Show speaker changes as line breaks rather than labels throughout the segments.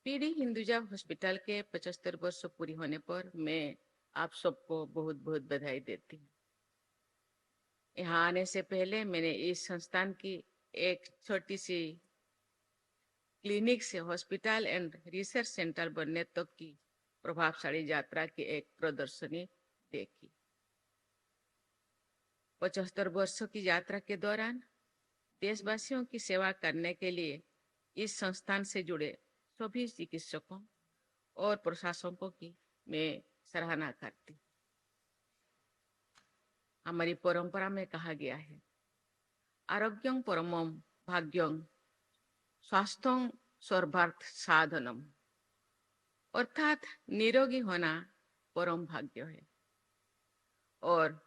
PD Hinduja hospital के 75 वर्ष पूरी होने पर मैं आप सबको बहुत बहुत बधाई देती हूँ। यहाँ आने से पहले मैंने इस संस्थान की एक छोटी सी क्लिनिक से हॉस्पिटल एंड रिसर्च सेंटर बनने तक की प्रभावशाली यात्रा की एक प्रदर्शनी देखी। 75 वर्षों की यात्रा के दौरान देशवासियों की सेवा करने के लिए इस संस्थान से जुड़े सभी चिकित्सकों और प्रशासकों की मैं सराहना करती हूँ। हमारी परंपरा में कहा गया है, आरोग्यं परमं भाग्यं स्वास्थ्यं सर्वार्थ साधनम, अर्थात निरोगी होना परम भाग्य है और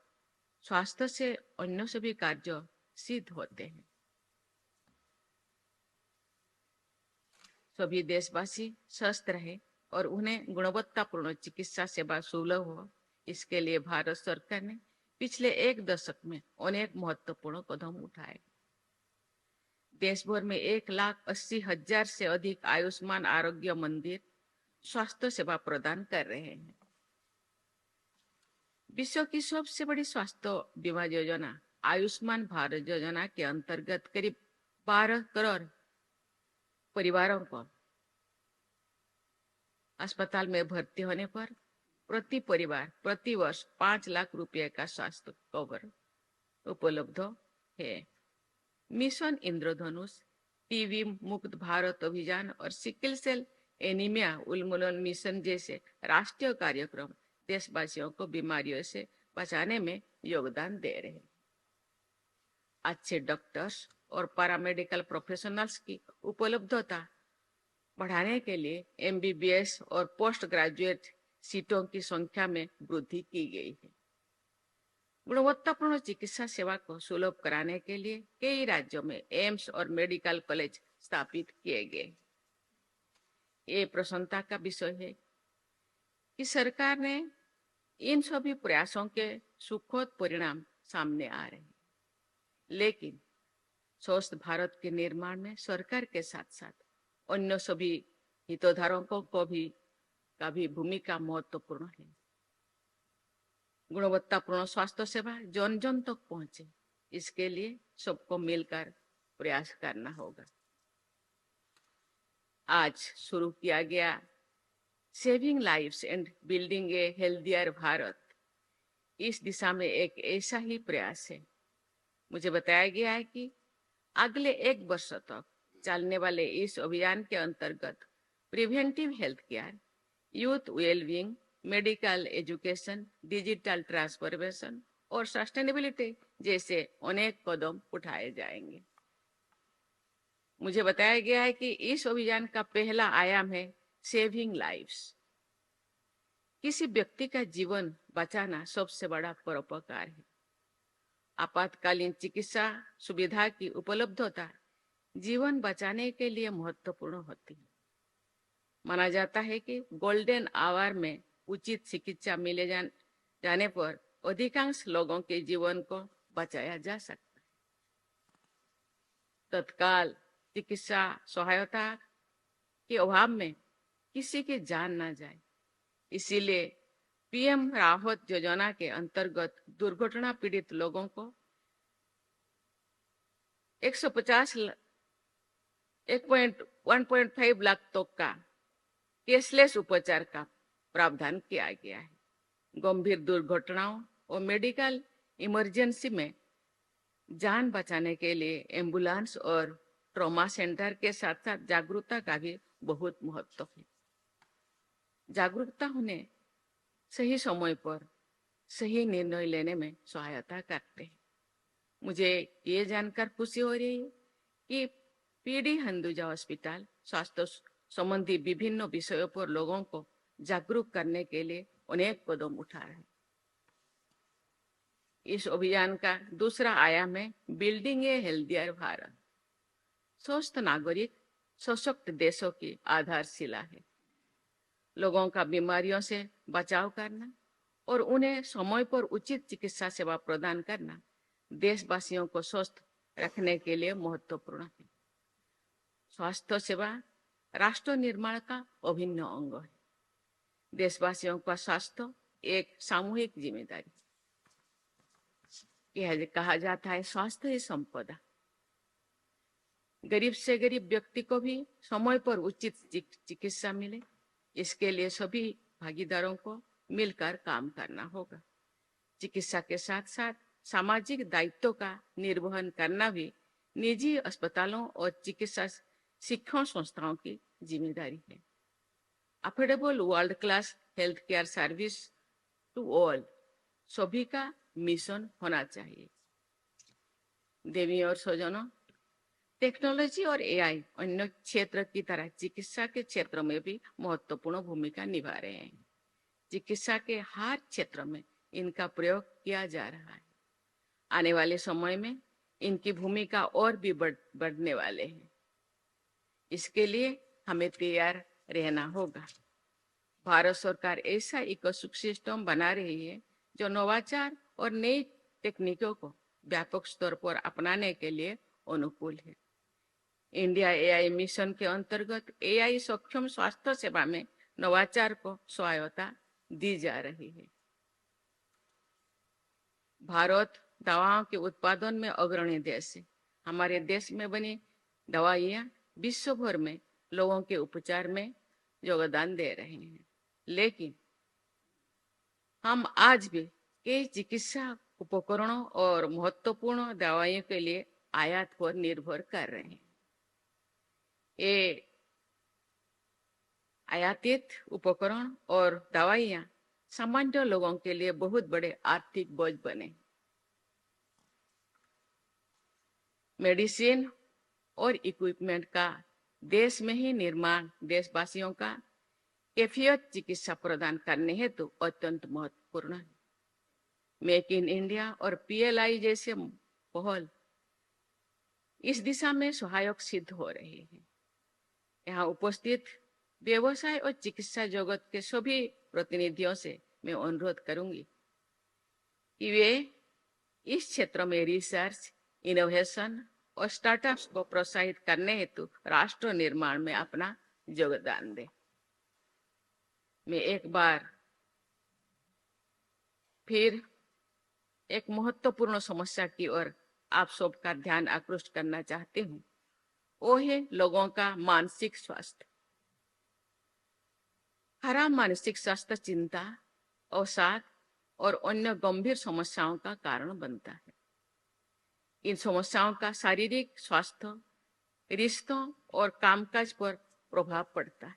स्वास्थ्य से अन्य सभी कार्य सिद्ध होते हैं। सभी देशवासी स्वस्थ रहे और उन्हें गुणवत्तापूर्ण चिकित्सा सेवा सुलभ हो, इसके लिए भारत सरकार ने पिछले एक दशक में अनेक महत्वपूर्ण कदम उठाए। देश भर में 1,80,000 से अधिक आयुष्मान आरोग्य मंदिर स्वास्थ्य सेवा प्रदान कर रहे हैं। विश्व की सबसे बड़ी स्वास्थ्य बीमा योजना आयुष्मान भारत योजना के अंतर्गत करीब 12 करोड़ परिवारों को अस्पताल में भर्ती होने पर प्रति परिवार प्रति वर्ष 5 लाख रुपए का स्वास्थ्य कवर उपलब्ध है। मिशन इंद्रधनुष, टीबी मुक्त भारत अभियान और सिकल सेल एनीमिया उन्मूलन मिशन जैसे राष्ट्रीय कार्यक्रम देशवासियों को बीमारियों से बचाने में योगदान दे रहे हैं। अच्छे डॉक्टर्स और पैरामेडिकल प्रोफेशनल्स की उपलब्धता बढ़ाने के लिए एमबीबीएस और पोस्ट ग्रेजुएट सीटों की संख्या में वृद्धि की गई है। गुणवत्तापूर्ण चिकित्सा सेवा को सुलभ कराने के लिए कई राज्यों में एम्स और मेडिकल कॉलेज स्थापित किए गए। ये प्रसन्नता का विषय है कि सरकार ने इन सभी प्रयासों के सुखद परिणाम सामने आ रहे हैं। लेकिन स्वस्थ भारत के निर्माण में सरकार के साथ साथ अन्य सभी हितधारकों को का भी भूमिका महत्वपूर्ण है। गुणवत्तापूर्ण स्वास्थ्य सेवा जन जन तक पहुंचे, इसके लिए सबको मिलकर प्रयास करना होगा। आज शुरू किया गया saving lives and building A healthier Bharat इस दिशा में एक ऐसा ही प्रयास है। मुझे बताया गया है कि अगले 1 वर्ष तक चलने वाले इस अभियान के अंतर्गत preventive health care, youth wellbeing, medical education, digital transformation और सस्टेनेबिलिटी जैसे अनेक कदम उठाए जाएंगे। मुझे बताया गया है कि इस अभियान का पहला आयाम है सेविंग लाइव्स। किसी व्यक्ति का जीवन बचाना सबसे बड़ा परोपकार है। आपातकालीन चिकित्सा सुविधा की उपलब्धता जीवन बचाने के लिए महत्वपूर्ण होती है। माना जाता है कि गोल्डन आवर में उचित चिकित्सा मिले जाने पर अधिकांश लोगों के जीवन को बचाया जा सकता है। तत्काल चिकित्सा सहायता के अभाव में किसी की जान ना जाए, इसीलिए पीएम राहत योजना के अंतर्गत दुर्घटना पीड़ित लोगों को 1.5 लाख तक का कैशलेस उपचार का प्रावधान किया गया है। गंभीर दुर्घटनाओं और मेडिकल इमरजेंसी में जान बचाने के लिए एम्बुलेंस और ट्रॉमा सेंटर के साथ साथ जागरूकता का भी बहुत महत्व है। जागरूकता होने सही समय पर सही निर्णय लेने में सहायता करते हैं। मुझे ये जानकर खुशी हो रही है कि पीडी हिंदुजा हॉस्पिटल स्वास्थ्य संबंधी विभिन्न विषयों पर लोगों को जागरूक करने के लिए अनेक कदम उठा रहे हैं। इस अभियान का दूसरा आयाम है बिल्डिंग ए हेल्थियर भारत। स्वस्थ नागरिक सशक्त देशों की आधारशिला है। लोगों का बीमारियों से बचाव करना और उन्हें समय पर उचित चिकित्सा सेवा प्रदान करना देशवासियों को स्वस्थ रखने के लिए महत्वपूर्ण है। स्वास्थ्य सेवा राष्ट्र निर्माण का अभिन्न अंग है। देशवासियों का स्वास्थ्य एक सामूहिक जिम्मेदारी। यह कहा जाता है स्वास्थ्य ही संपदा। गरीब से गरीब व्यक्ति को भी समय पर उचित चिकित्सा मिले, इसके लिए सभी भागीदारों को मिलकर काम करना होगा। चिकित्सा के साथ साथ सामाजिक दायित्वों का निर्वहन करना भी निजी अस्पतालों और चिकित्सा शिक्षण संस्थाओं की जिम्मेदारी है। Affordable world class health care service to all सभी का मिशन होना चाहिए। देवी और स्वजनों, टेक्नोलॉजी और एआई अन्य क्षेत्र की तरह चिकित्सा के क्षेत्र में भी महत्वपूर्ण भूमिका निभा रहे हैं। चिकित्सा के हर क्षेत्र में इनका प्रयोग किया जा रहा है। आने वाले समय में इनकी भूमिका और भी बढ़ने वाले हैं। इसके लिए हमें तैयार रहना होगा। भारत सरकार ऐसा इकोसिस्टम बना रही है जो नवाचार और नई तकनीकों को व्यापक स्तर पर अपनाने के लिए अनुकूल है। इंडिया एआई मिशन के अंतर्गत एआई सक्षम स्वास्थ्य सेवा में नवाचार को सहायता दी जा रही है। भारत दवाओं के उत्पादन में अग्रणी देश है। हमारे देश में बनी दवाइयां विश्व भर में लोगों के उपचार में योगदान दे रहे हैं, लेकिन हम आज भी कई चिकित्सा उपकरणों और महत्वपूर्ण दवाइयों के लिए आयात पर निर्भर कर रहे हैं। ये आयातित उपकरण और दवाइयां सामान्य लोगों के लिए बहुत बड़े आर्थिक बोझ बने। मेडिसिन और इक्विपमेंट का देश में ही निर्माण देशवासियों का कैफियत चिकित्सा प्रदान करने हेतु अत्यंत महत्वपूर्ण है। मेक इन इंडिया और पीएलआई जैसे पहल इस दिशा में सहायक सिद्ध हो रही है। यहाँ उपस्थित व्यवसाय और चिकित्सा जगत के सभी प्रतिनिधियों से मैं अनुरोध करूंगी कि वे इस क्षेत्र में रिसर्च, इनोवेशन और स्टार्टअप्स को प्रोत्साहित करने हेतु राष्ट्र निर्माण में अपना योगदान दें। मैं एक बार फिर एक महत्वपूर्ण समस्या की ओर आप सबका ध्यान आकृष्ट करना चाहती हूँ। वो है लोगों का मानसिक स्वास्थ्य। खराब मानसिक स्वास्थ्य चिंता, अवसाद और अन्य गंभीर समस्याओं का कारण बनता है। इन समस्याओं का शारीरिक स्वास्थ्य, रिश्तों और कामकाज पर प्रभाव पड़ता है।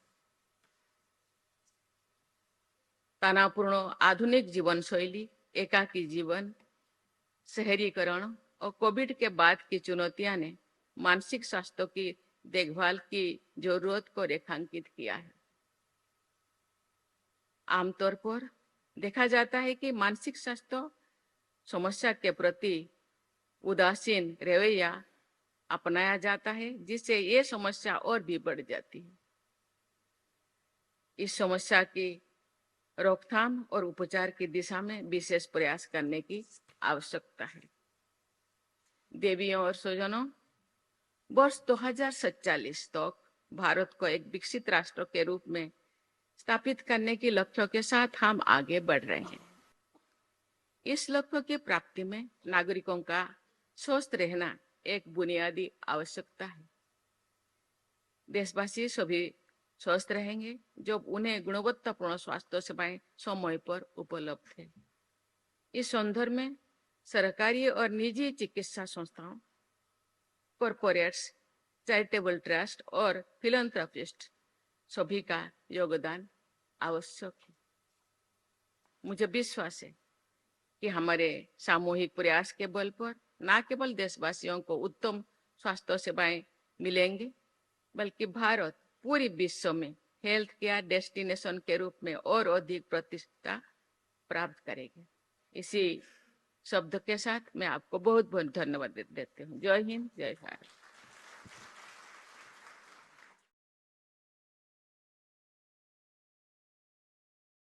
तनावपूर्ण आधुनिक जीवन शैली, एकाकी जीवन, शहरीकरण और कोविड के बाद की चुनौतियां ने मानसिक स्वास्थ्य की देखभाल की जरूरत को रेखांकित किया है। आमतौर पर देखा जाता है कि मानसिक स्वास्थ्य समस्या के प्रति उदासीन रवैया अपनाया जाता है, जिससे ये समस्या और भी बढ़ जाती है। इस समस्या की रोकथाम और उपचार की दिशा में विशेष प्रयास करने की आवश्यकता है। देवियों और स्वजनों, वर्ष 2047 तक भारत को एक विकसित राष्ट्र के रूप में स्थापित करने के लक्ष्य के साथ हम आगे बढ़ रहे हैं। इस लक्ष्य की प्राप्ति में नागरिकों का स्वस्थ रहना एक बुनियादी आवश्यकता है। देशवासी सभी स्वस्थ रहेंगे जब उन्हें गुणवत्तापूर्ण स्वास्थ्य सेवाएं समय पर उपलब्ध है। इस संदर्भ में सरकारी और निजी चिकित्सा संस्थाओं, कॉर्पोरेट्स, चैरिटेबल ट्रस्ट और फिलैंथ्रोपिस्ट सभी का योगदान आवश्यक है। मुझे विश्वास है कि हमारे सामूहिक प्रयास के बल पर न केवल देशवासियों को उत्तम स्वास्थ्य सेवाएं मिलेंगी, बल्कि भारत पूरी विश्व में हेल्थ केयर डेस्टिनेशन के रूप में और अधिक प्रतिष्ठा प्राप्त करेगी। इसी शब्द के साथ मैं आपको बहुत बहुत धन्यवाद देती हूँ। जय हिंद, जय भारत।